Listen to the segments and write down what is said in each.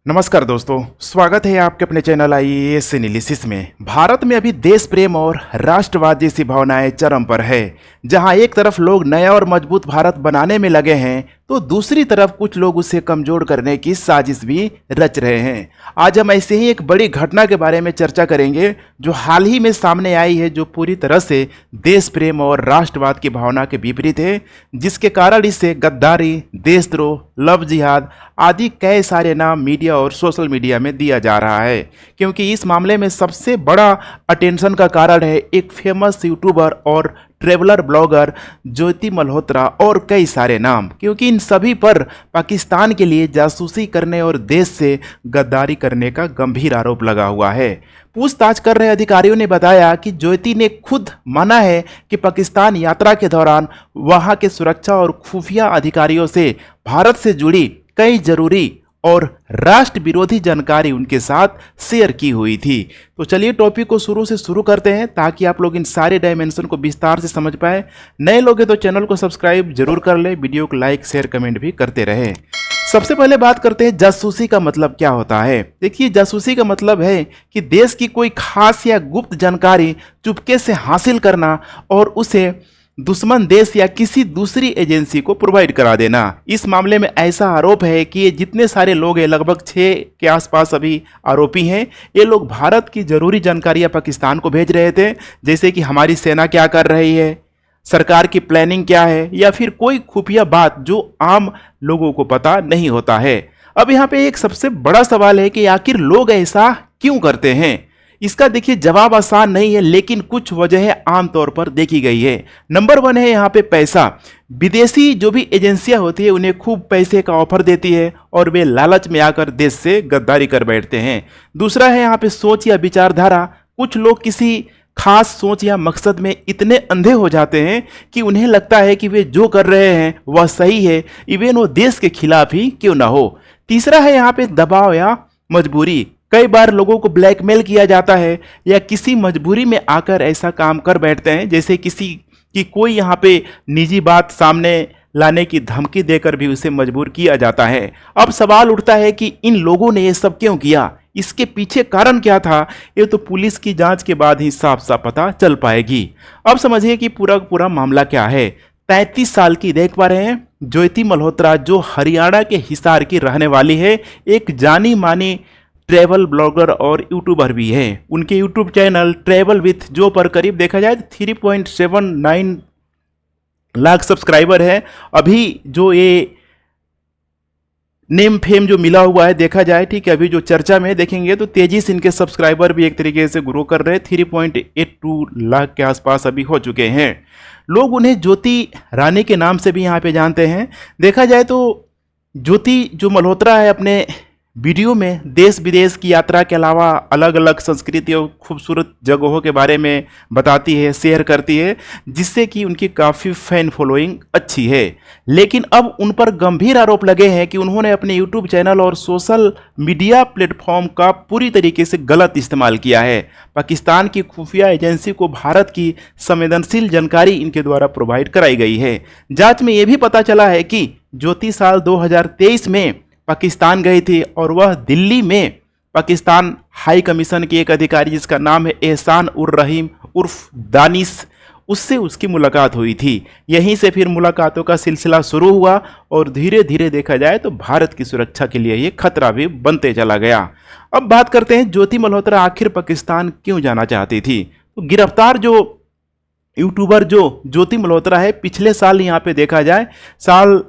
नमस्कार दोस्तों, स्वागत है आपके अपने चैनल आईएएस एनालिसिस में। भारत में अभी देश प्रेम और राष्ट्रवाद जैसी भावनाएं चरम पर है। जहां एक तरफ लोग नया और मजबूत भारत बनाने में लगे हैं, तो दूसरी तरफ कुछ लोग उसे कमजोर करने की साजिश भी रच रहे हैं। आज हम ऐसे ही एक बड़ी घटना के बारे में चर्चा करेंगे जो हाल ही में सामने आई है, जो पूरी तरह से देश प्रेम और राष्ट्रवाद की भावना के विपरीत है, जिसके कारण इसे गद्दारी, देशद्रोह, लव जिहाद आदि कई सारे नाम मीडिया और सोशल मीडिया में दिया जा रहा है। क्योंकि इस मामले में सबसे बड़ा अटेंशन का कारण है एक फेमस यूट्यूबर और ट्रेवलर ब्लॉगर ज्योति मल्होत्रा और कई सारे नाम, क्योंकि इन सभी पर पाकिस्तान के लिए जासूसी करने और देश से गद्दारी करने का गंभीर आरोप लगा हुआ है। पूछताछ कर रहे अधिकारियों ने बताया कि ज्योति ने खुद माना है कि पाकिस्तान यात्रा के दौरान वहां के सुरक्षा और खुफिया अधिकारियों से भारत से जुड़ी कई जरूरी और राष्ट्र विरोधी जानकारी उनके साथ शेयर की हुई थी। तो चलिए टॉपिक को शुरू से शुरू करते हैं ताकि आप लोग इन सारे डायमेंशन को विस्तार से समझ पाए। नए लोग हैं तो चैनल को सब्सक्राइब जरूर कर ले, वीडियो को लाइक शेयर कमेंट भी करते रहे। सबसे पहले बात करते हैं जासूसी का मतलब क्या होता है। देखिए, जासूसी का मतलब है कि देश की कोई खास या गुप्त जानकारी चुपके से हासिल करना और उसे दुश्मन देश या किसी दूसरी एजेंसी को प्रोवाइड करा देना। इस मामले में ऐसा आरोप है कि ये जितने सारे लोग हैं, लगभग 6 के आसपास अभी आरोपी हैं, ये लोग भारत की जरूरी जानकारियां पाकिस्तान को भेज रहे थे, जैसे कि हमारी सेना क्या कर रही है, सरकार की प्लानिंग क्या है, या फिर कोई खुफिया बात जो आम लोगों को पता नहीं होता है। अब यहाँ पे एक सबसे बड़ा सवाल है कि आखिर लोग ऐसा क्यों करते हैं। इसका देखिए जवाब आसान नहीं है, लेकिन कुछ वजह आमतौर पर देखी गई है। नंबर 1 है यहाँ पे पैसा। विदेशी जो भी एजेंसियां होती है उन्हें खूब पैसे का ऑफर देती है और वे लालच में आकर देश से गद्दारी कर बैठते हैं। दूसरा है यहाँ पे सोच या विचारधारा। कुछ लोग किसी खास सोच या मकसद में इतने अंधे हो जाते हैं कि उन्हें लगता है कि वे जो कर रहे हैं वह सही है, इवन वो देश के खिलाफ ही क्यों ना हो। तीसरा है यहाँ पे दबाव या मजबूरी। कई बार लोगों को ब्लैकमेल किया जाता है या किसी मजबूरी में आकर ऐसा काम कर बैठते हैं, जैसे किसी की कोई यहाँ पे निजी बात सामने लाने की धमकी देकर भी उसे मजबूर किया जाता है। अब सवाल उठता है कि इन लोगों ने ये सब क्यों किया, इसके पीछे कारण क्या था। ये तो पुलिस की जांच के बाद ही साफ साफ पता चल पाएगी। अब समझिए कि पूरा मामला क्या है। 33 साल की देख पा रहे हैं ज्योति मल्होत्रा, जो हरियाणा के हिसार की रहने वाली है, एक जानी मानी ट्रैवल ब्लॉगर और यूट्यूबर भी है। उनके यूट्यूब चैनल ट्रैवल विथ जो पर करीब देखा जाए तो 3.79 लाख सब्सक्राइबर है। अभी जो ये नेम फेम जो मिला हुआ है देखा जाए, ठीक है, अभी जो चर्चा में देखेंगे तो तेजी से इनके सब्सक्राइबर भी एक तरीके से ग्रो कर रहे हैं। 3.82 लाख के आसपास अभी हो चुके हैं। लोग उन्हें ज्योति रानी के नाम से भी यहाँ पे जानते हैं। देखा जाए तो ज्योति जो मल्होत्रा है अपने वीडियो में देश विदेश की यात्रा के अलावा अलग अलग संस्कृति और खूबसूरत जगहों के बारे में बताती है, शेयर करती है, जिससे कि उनकी काफ़ी फैन फॉलोइंग अच्छी है। लेकिन अब उन पर गंभीर आरोप लगे हैं कि उन्होंने अपने यूट्यूब चैनल और सोशल मीडिया प्लेटफॉर्म का पूरी तरीके से गलत इस्तेमाल किया है। पाकिस्तान की खुफिया एजेंसी को भारत की संवेदनशील जानकारी इनके द्वारा प्रोवाइड कराई गई है। जाँच में यह भी पता चला है कि ज्योति साल 2023 में पाकिस्तान गई थी और वह दिल्ली में पाकिस्तान हाई कमीशन के एक अधिकारी जिसका नाम है एहसान उर रहीम उर्फ दानिश, उससे उसकी मुलाकात हुई थी। यहीं से फिर मुलाकातों का सिलसिला शुरू हुआ और धीरे धीरे देखा जाए तो भारत की सुरक्षा के लिए ये खतरा भी बनते चला गया। अब बात करते हैं ज्योति मल्होत्रा आखिर पाकिस्तान क्यों जाना चाहती थी। तो गिरफ्तार जो यूट्यूबर जो ज्योति मल्होत्रा है, पिछले साल यहाँ पे देखा जाए साल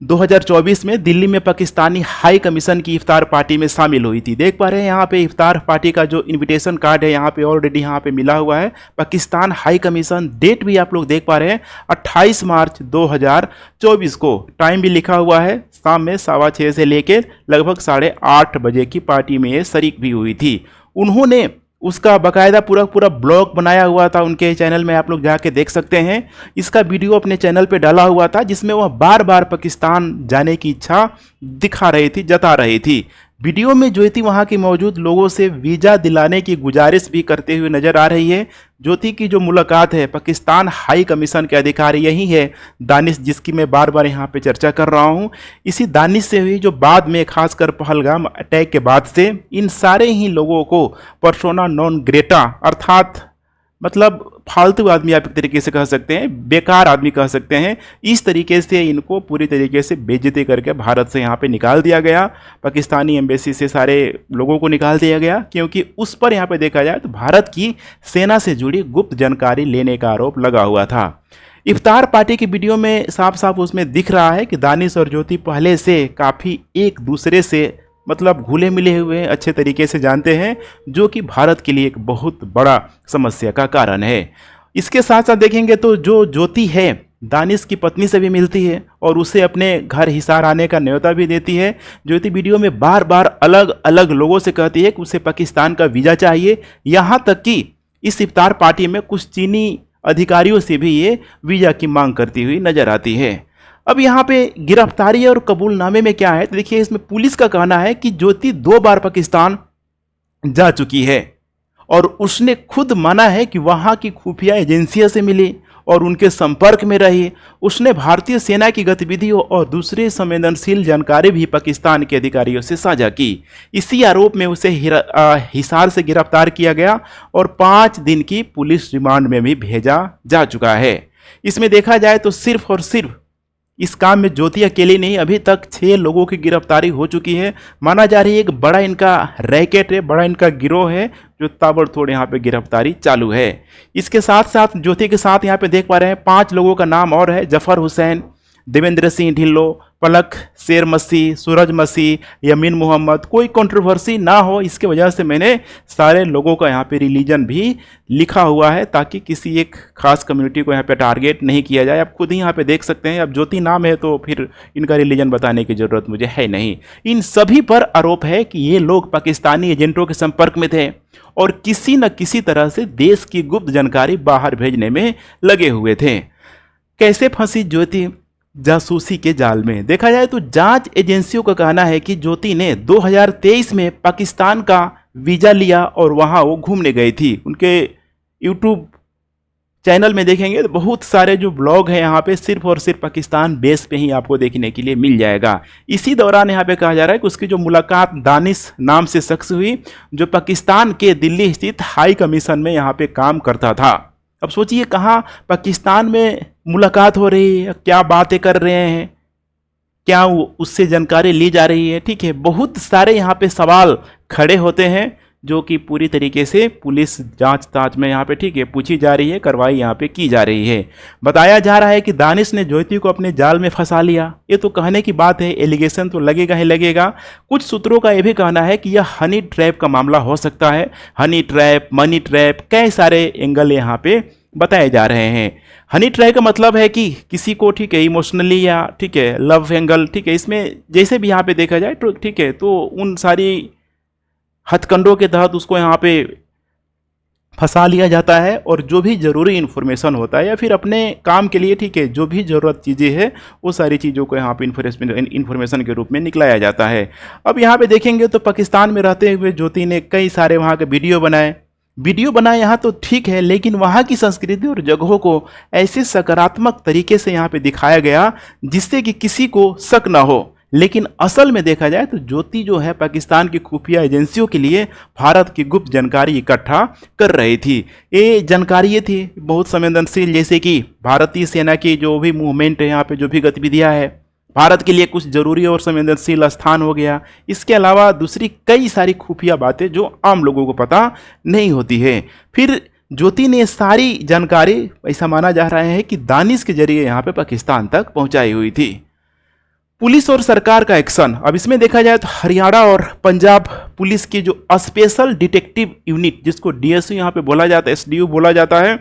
2024 में दिल्ली में पाकिस्तानी हाई कमीशन की इफ्तार पार्टी में शामिल हुई थी। देख पा रहे हैं यहाँ पे इफ्तार पार्टी का जो इनविटेशन कार्ड है यहाँ पे ऑलरेडी यहाँ पे मिला हुआ है। पाकिस्तान हाई कमीशन, डेट भी आप लोग देख पा रहे हैं 28 मार्च 2024 को। टाइम भी लिखा हुआ है, शाम में 6:15 से लेकर लगभग 8:30 बजे की पार्टी में ये शरीक भी हुई थी। उन्होंने उसका बाकायदा पूरा ब्लॉग बनाया हुआ था उनके चैनल में, आप लोग जाके देख सकते हैं। इसका वीडियो अपने चैनल पे डाला हुआ था जिसमें वह बार बार पाकिस्तान जाने की इच्छा दिखा रही थी, जता रही थी। वीडियो में ज्योति वहां के मौजूद लोगों से वीजा दिलाने की गुजारिश भी करते हुए नजर आ रही है। ज्योति की जो मुलाकात है पाकिस्तान हाई कमीशन के अधिकारी यही है दानिश, जिसकी मैं बार बार यहाँ पे चर्चा कर रहा हूँ। इसी दानिश से हुई जो बाद में खासकर पहलगाम अटैक के बाद से इन सारे ही लोगों को पर्सोना नॉन ग्रेटा अर्थात मतलब फालतू आदमी आप एक तरीके से कह सकते हैं, बेकार आदमी कह सकते हैं, इस तरीके से इनको पूरी तरीके से बेइज्जती करके भारत से यहाँ पे निकाल दिया गया। पाकिस्तानी एम्बेसी से सारे लोगों को निकाल दिया गया क्योंकि उस पर यहाँ पे देखा जाए तो भारत की सेना से जुड़ी गुप्त जानकारी लेने का आरोप लगा हुआ था। इफ्तार पार्टी की वीडियो में साफ साफ उसमें दिख रहा है कि दानिश और ज्योति पहले से काफ़ी एक दूसरे से मतलब घुले मिले हुए अच्छे तरीके से जानते हैं, जो कि भारत के लिए एक बहुत बड़ा समस्या का कारण है। इसके साथ साथ देखेंगे तो जो ज्योति है दानिश की पत्नी से भी मिलती है और उसे अपने घर हिसार आने का न्योता भी देती है। ज्योति वीडियो में बार बार अलग अलग लोगों से कहती है कि उसे पाकिस्तान का वीज़ा चाहिए, यहाँ तक कि इस इफ्तार पार्टी में कुछ चीनी अधिकारियों से भी ये वीज़ा की मांग करती हुई नजर आती है। अब यहाँ पे गिरफ्तारी और कबूलनामे में क्या है तो देखिए, इसमें पुलिस का कहना है कि ज्योति 2 बार पाकिस्तान जा चुकी है और उसने खुद माना है कि वहाँ की खुफिया एजेंसियों से मिली और उनके संपर्क में रही। उसने भारतीय सेना की गतिविधियों और दूसरे संवेदनशील जानकारी भी पाकिस्तान के अधिकारियों से साझा की। इसी आरोप में उसे हिसार से गिरफ्तार किया गया और 5 दिन की पुलिस रिमांड में भी भेजा जा चुका है। इसमें देखा जाए तो सिर्फ और सिर्फ इस काम में ज्योति अकेली नहीं, अभी तक 6 लोगों की गिरफ्तारी हो चुकी है। माना जा रही है एक बड़ा इनका रैकेट है, बड़ा इनका गिरोह है जो ताबड़तोड़ यहाँ पे गिरफ्तारी चालू है। इसके साथ साथ ज्योति के साथ यहाँ पे देख पा रहे हैं 5 लोगों का नाम और है, जफर हुसैन, देवेंद्र सिंह ढिल्लो, पलक शेर मसीह, सूरज मसीह, यमीन मोहम्मद। कोई कंट्रोवर्सी ना हो इसके वजह से मैंने सारे लोगों का यहाँ पे रिलीजन भी लिखा हुआ है ताकि किसी एक खास कम्युनिटी को यहाँ पे टारगेट नहीं किया जाए। आप खुद ही यहाँ पे देख सकते हैं। अब ज्योति नाम है तो फिर इनका रिलीजन बताने की ज़रूरत मुझे है नहीं। इन सभी पर आरोप है कि ये लोग पाकिस्तानी एजेंटों के संपर्क में थे और किसी न किसी तरह से देश की गुप्त जानकारी बाहर भेजने में लगे हुए थे। कैसे फंसी ज्योति जासूसी के जाल में? देखा जाए तो जांच एजेंसियों का कहना है कि ज्योति ने 2023 में पाकिस्तान का वीज़ा लिया और वहां वो घूमने गई थी। उनके यूट्यूब चैनल में देखेंगे तो बहुत सारे जो ब्लॉग हैं यहाँ पे सिर्फ और सिर्फ पाकिस्तान बेस पे ही आपको देखने के लिए मिल जाएगा। इसी दौरान यहाँ पे कहा जा रहा है कि उसकी जो मुलाकात दानिश नाम से शख्स हुई जो पाकिस्तान के दिल्ली स्थित हाई कमीशन में यहाँ पे काम करता था। अब सोचिए कहाँ पाकिस्तान में मुलाकात हो रही है, क्या बातें कर रहे हैं, क्या उससे जानकारी ली जा रही है। ठीक है, बहुत सारे यहाँ पे सवाल खड़े होते हैं जो कि पूरी तरीके से पुलिस जांच तांच में यहाँ पे ठीक है पूछी जा रही है, कार्रवाई यहाँ पे की जा रही है। बताया जा रहा है कि दानिश ने ज्योति को अपने जाल में फंसा लिया। ये तो कहने की बात है, एलिगेशन तो लगेगा ही लगेगा। कुछ सूत्रों का यह भी कहना है कि यह हनी ट्रैप का मामला हो सकता है। हनी ट्रैप, मनी ट्रैप, कई सारे एंगल यहाँ पे बताए जा रहे हैं। हनी ट्रैप का मतलब है कि किसी को ठीक है इमोशनली या ठीक है लव एंगल, ठीक है इसमें जैसे भी यहाँ पे देखा जाए तो ठीक है, तो उन सारी हथकंडों के तहत उसको यहाँ पे फंसा लिया जाता है और जो भी ज़रूरी इन्फॉर्मेशन होता है या फिर अपने काम के लिए ठीक है जो भी ज़रूरत चीज़ें हैं वो सारी चीज़ों को यहाँ पे इन्फॉर्मेशन के रूप में निकलाया जाता है। अब यहाँ पे देखेंगे तो पाकिस्तान में रहते हुए ज्योति ने कई सारे वहाँ के वीडियो बनाए यहाँ तो ठीक है, लेकिन वहाँ की संस्कृति और जगहों को ऐसे सकारात्मक तरीके से यहाँ पे दिखाया गया जिससे कि किसी को शक ना हो। लेकिन असल में देखा जाए तो ज्योति जो है पाकिस्तान की खुफिया एजेंसियों के लिए भारत की गुप्त जानकारी इकट्ठा कर रही थी। ये जानकारी ये थी बहुत संवेदनशील, जैसे कि भारतीय सेना की जो भी मूवमेंट है यहाँ पे जो भी गतिविधियाँ है भारत के लिए कुछ जरूरी और संवेदनशील स्थान हो गया। इसके अलावा दूसरी कई सारी खुफिया बातें जो आम लोगों को पता नहीं होती है। फिर ज्योति ने सारी जानकारी ऐसा माना जा रहा है कि दानिश के जरिए यहाँ पे पाकिस्तान तक पहुँचाई हुई थी। पुलिस और सरकार का एक्शन, अब इसमें देखा जाए तो हरियाणा और पंजाब पुलिस की जो स्पेशल डिटेक्टिव यूनिट जिसको डीएसयू यहाँ पे बोला जाता है, एसडीयू बोला जाता है,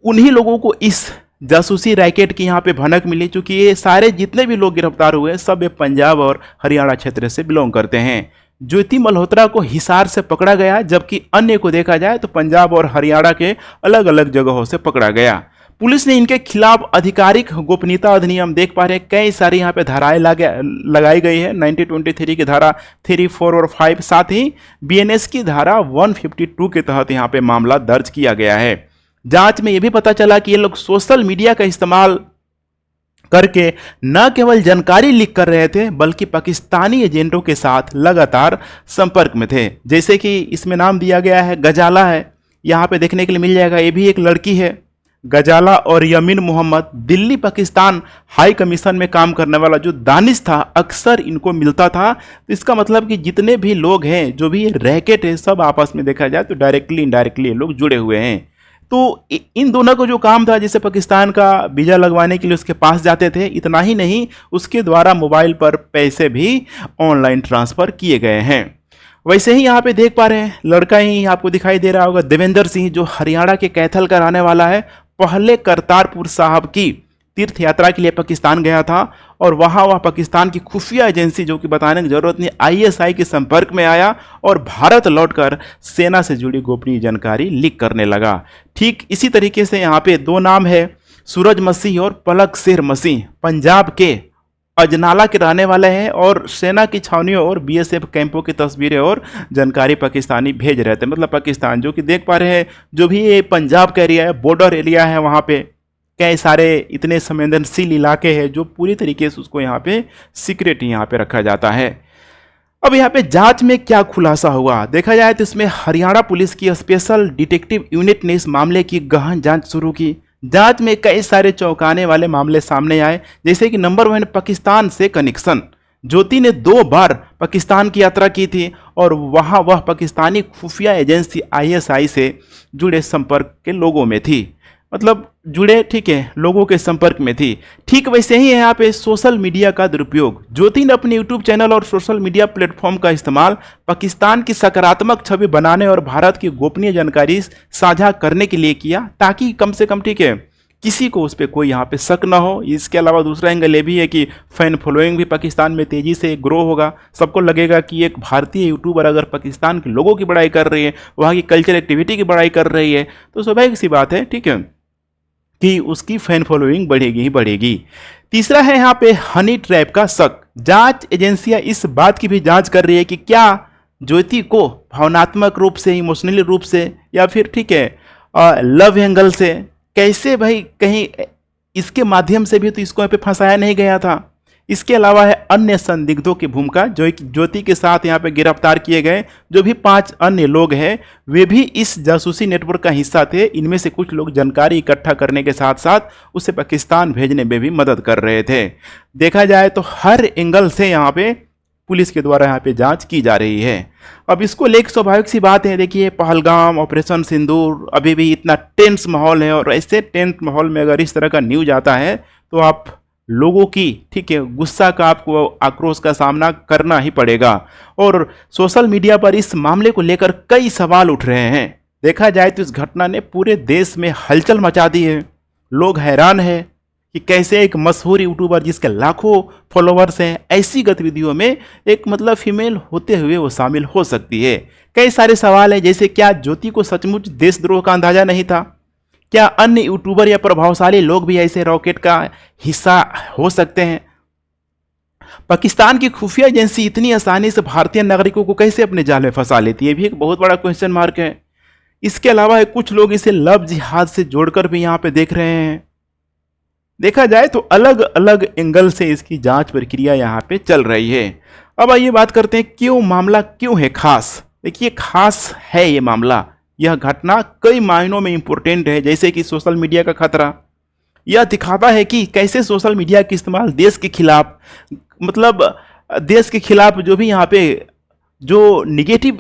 उन्हीं लोगों को इस जासूसी रैकेट की यहाँ पे भनक मिली। चूंकि ये सारे जितने भी लोग गिरफ्तार हुए सब ये पंजाब और हरियाणा क्षेत्र से बिलोंग करते हैं। ज्योति मल्होत्रा को हिसार से पकड़ा गया, जबकि अन्य को देखा जाए तो पंजाब और हरियाणा के अलग अलग जगहों से पकड़ा गया। पुलिस ने इनके खिलाफ आधिकारिक गोपनीयता अधिनियम देख पा रहे हैं, कई सारी यहाँ पे धाराएं लगाई गई है। 1923 की धारा 3, 4 और 5, साथ ही बीएनएस की धारा 152 के तहत यहाँ पे मामला दर्ज किया गया है। जांच में यह भी पता चला कि ये लोग सोशल मीडिया का इस्तेमाल करके न केवल जानकारी लीक कर रहे थे बल्कि पाकिस्तानी एजेंटों के साथ लगातार संपर्क में थे। जैसे कि इसमें नाम दिया गया है गजाला है, यहाँ पे देखने के लिए मिल जाएगा, ये भी एक लड़की है गजाला। और यमीन मोहम्मद दिल्ली पाकिस्तान हाई कमीशन में काम करने वाला जो दानिश था, अक्सर इनको मिलता था। तो इसका मतलब कि जितने भी लोग हैं, जो भी रैकेट है, सब आपस में देखा जाए तो डायरेक्टली इनडायरेक्टली लोग जुड़े हुए हैं। तो इन दोनों को जो काम था, जैसे पाकिस्तान का वीज़ा लगवाने के लिए उसके पास जाते थे, इतना ही नहीं उसके द्वारा मोबाइल पर पैसे भी ऑनलाइन ट्रांसफ़र किए गए हैं। वैसे ही यहाँ पे देख पा रहे हैं, लड़का ही आपको दिखाई दे रहा होगा, देवेंद्र सिंह, जो हरियाणा के कैथल का रहने वाला है। पहले करतारपुर साहब की तीर्थ यात्रा के लिए पाकिस्तान गया था और वहाँ वह पाकिस्तान की खुफिया एजेंसी, जो कि बताने की जरूरत नहीं, आईएसआई के संपर्क में आया और भारत लौटकर सेना से जुड़ी गोपनीय जानकारी लीक करने लगा। ठीक इसी तरीके से यहाँ पे दो नाम है, सूरज मसीह और पलक शेर मसीह, पंजाब के अजनाला के रहने वाले हैं और सेना की छावनियों और बीएसएफ कैंपों की तस्वीरें और जानकारी पाकिस्तानी भेज रहे थे। मतलब पाकिस्तान, जो कि देख पा रहे हैं, जो भी ये पंजाब का एरिया है, बॉर्डर एरिया है, वहाँ पे कई सारे इतने संवेदनशील इलाके हैं जो पूरी तरीके से उसको यहाँ पे सीक्रेट यहाँ पे रखा जाता है। अब यहाँ पे जांच में क्या खुलासा हुआ देखा जाए तो इसमें हरियाणा पुलिस की स्पेशल डिटेक्टिव यूनिट ने इस मामले की गहन जांच शुरू की। जांच में कई सारे चौंकाने वाले मामले सामने आए, जैसे कि नंबर 1, पाकिस्तान से कनेक्शन। ज्योति ने 2 बार पाकिस्तान की यात्रा की थी और वहाँ वह पाकिस्तानी खुफिया एजेंसी आईएसआई से जुड़े संपर्क के लोगों में थी, मतलब जुड़े, ठीक है, लोगों के संपर्क में थी। ठीक वैसे ही यहाँ पे सोशल मीडिया का दुरुपयोग। ज्योति ने अपने यूट्यूब चैनल और सोशल मीडिया प्लेटफॉर्म का इस्तेमाल पाकिस्तान की सकारात्मक छवि बनाने और भारत की गोपनीय जानकारी साझा करने के लिए किया, ताकि कम से कम, ठीक है, किसी को उस पर कोई यहाँ पे शक ना हो। इसके अलावा दूसरा एंगल ये भी है कि फैन फॉलोइंग भी पाकिस्तान में तेज़ी से ग्रो होगा। सबको लगेगा कि एक भारतीय यूट्यूबर अगर पाकिस्तान के लोगों की बड़ाई कर रही है, वहाँ की कल्चर एक्टिविटी की बड़ाई कर रही है, तो स्वाभाविक सी बात है, ठीक है, कि उसकी फैन फॉलोइंग बढ़ेगी ही बढ़ेगी। तीसरा है यहाँ पे हनी ट्रैप का शक। जांच एजेंसियां इस बात की भी जांच कर रही है कि क्या ज्योति को भावनात्मक रूप से, इमोशनली रूप से, या फिर, ठीक है, लव एंगल से, कैसे भाई कहीं इसके माध्यम से भी तो इसको यहाँ पे फंसाया नहीं गया था। इसके अलावा है अन्य संदिग्धों की भूमिका, जो ज्योति के साथ यहाँ पे गिरफ्तार किए गए जो भी 5 अन्य लोग हैं, वे भी इस जासूसी नेटवर्क का हिस्सा थे। इनमें से कुछ लोग जानकारी इकट्ठा करने के साथ साथ उसे पाकिस्तान भेजने में भी मदद कर रहे थे। देखा जाए तो हर एंगल से यहाँ पे पुलिस के द्वारा यहाँ पे जांच की जा रही है। अब इसको लेकर स्वाभाविक सी बात है, देखिए, पहलगाम, ऑपरेशन सिंदूर, अभी भी इतना टेंस माहौल है और ऐसे टेंस माहौल में अगर इस तरह का न्यूज आता है तो आप लोगों की, ठीक है, गुस्सा का, आपको आक्रोश का सामना करना ही पड़ेगा। और सोशल मीडिया पर इस मामले को लेकर कई सवाल उठ रहे हैं। देखा जाए तो इस घटना ने पूरे देश में हलचल मचा दी है। लोग हैरान हैं कि कैसे एक मशहूर यूट्यूबर जिसके लाखों फॉलोअर्स हैं, ऐसी गतिविधियों में एक, मतलब, फीमेल होते हुए वो शामिल हो सकती है। कई सारे सवाल हैं, जैसे क्या ज्योति को सचमुच देशद्रोह का अंदाजा नहीं था? क्या अन्य यूट्यूबर या प्रभावशाली लोग भी ऐसे रॉकेट का हिस्सा हो सकते हैं? पाकिस्तान की खुफिया एजेंसी इतनी आसानी से भारतीय नागरिकों को कैसे अपने जाल में फंसा लेती है, भी एक बहुत बड़ा क्वेश्चन मार्क है। इसके अलावा कुछ लोग इसे लव जिहाद से जोड़कर भी यहाँ पे देख रहे हैं। देखा जाए तो अलग अलग एंगल से इसकी जांच प्रक्रिया यहाँ पे चल रही है। अब आइए बात करते हैं क्यों मामला क्यों है खास। देखिए, खास है ये मामला, यह घटना कई मायनों में इंपॉर्टेंट है। जैसे कि सोशल मीडिया का खतरा, यह दिखाता है कि कैसे सोशल मीडिया का इस्तेमाल देश के खिलाफ, मतलब देश के खिलाफ जो भी यहाँ पे जो निगेटिव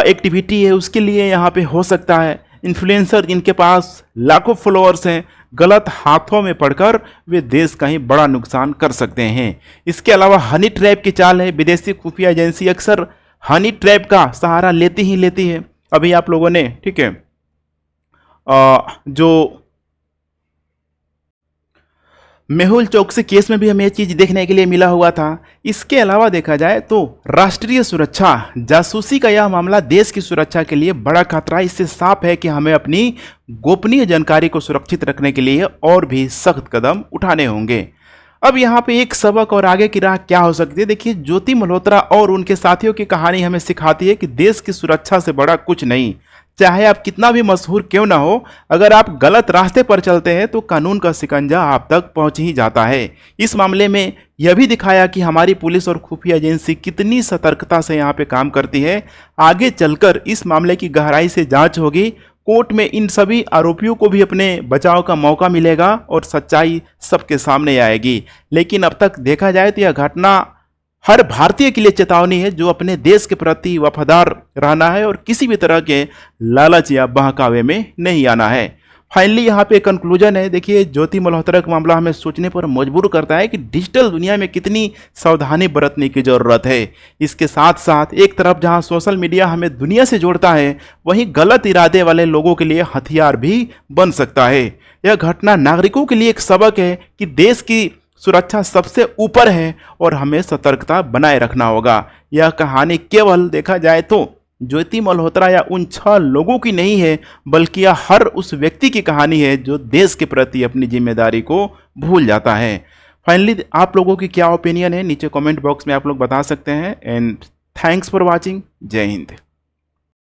एक्टिविटी है उसके लिए यहाँ पे हो सकता है। इन्फ्लुएंसर जिनके पास लाखों फॉलोअर्स हैं, गलत हाथों में पड़कर वे देश का ही बड़ा नुकसान कर सकते हैं। इसके अलावा हनी ट्रैप की चाल है। विदेशी खुफिया एजेंसी अक्सर हनी ट्रैप का सहारा लेती ही लेती है। अभी आप लोगों ने, ठीक है, जो मेहुल चौकसी केस में भी हमें ये चीज देखने के लिए मिला हुआ था। इसके अलावा देखा जाए तो राष्ट्रीय सुरक्षा जासूसी का यह मामला देश की सुरक्षा के लिए बड़ा खतरा। इससे साफ है कि हमें अपनी गोपनीय जानकारी को सुरक्षित रखने के लिए और भी सख्त कदम उठाने होंगे। अब यहाँ पे एक सबक और आगे की राह क्या हो सकती है। देखिए, ज्योति मल्होत्रा और उनके साथियों की कहानी हमें सिखाती है कि देश की सुरक्षा से बड़ा कुछ नहीं। चाहे आप कितना भी मशहूर क्यों ना हो, अगर आप गलत रास्ते पर चलते हैं तो कानून का शिकंजा आप तक पहुंच ही जाता है। इस मामले में यह भी दिखाया कि हमारी पुलिस और खुफिया एजेंसी कितनी सतर्कता से यहाँ पे काम करती है। आगे चलकर इस मामले की गहराई से जांच होगी, कोर्ट में इन सभी आरोपियों को भी अपने बचाव का मौका मिलेगा और सच्चाई सबके सामने आएगी। लेकिन अब तक देखा जाए तो यह घटना हर भारतीय के लिए चेतावनी है, जो अपने देश के प्रति वफादार रहना है और किसी भी तरह के लालच या बहकावे में नहीं आना है। फाइनली यहाँ पे कंक्लूजन है। देखिए, ज्योति मल्होत्रा का मामला हमें सोचने पर मजबूर करता है कि डिजिटल दुनिया में कितनी सावधानी बरतने की जरूरत है। इसके साथ साथ एक तरफ जहाँ सोशल मीडिया हमें दुनिया से जोड़ता है, वहीं गलत इरादे वाले लोगों के लिए हथियार भी बन सकता है। यह घटना नागरिकों के लिए एक सबक है कि देश की सुरक्षा सबसे ऊपर है और हमें सतर्कता बनाए रखना होगा। यह कहानी केवल देखा जाए तो ज्योति मल्होत्रा या उन 6 लोगों की नहीं है, बल्कि यह हर उस व्यक्ति की कहानी है जो देश के प्रति अपनी जिम्मेदारी को भूल जाता है। फाइनली आप लोगों की क्या ओपिनियन है, नीचे कमेंट बॉक्स में आप लोग बता सकते हैं। And thanks for watching. जय हिंद।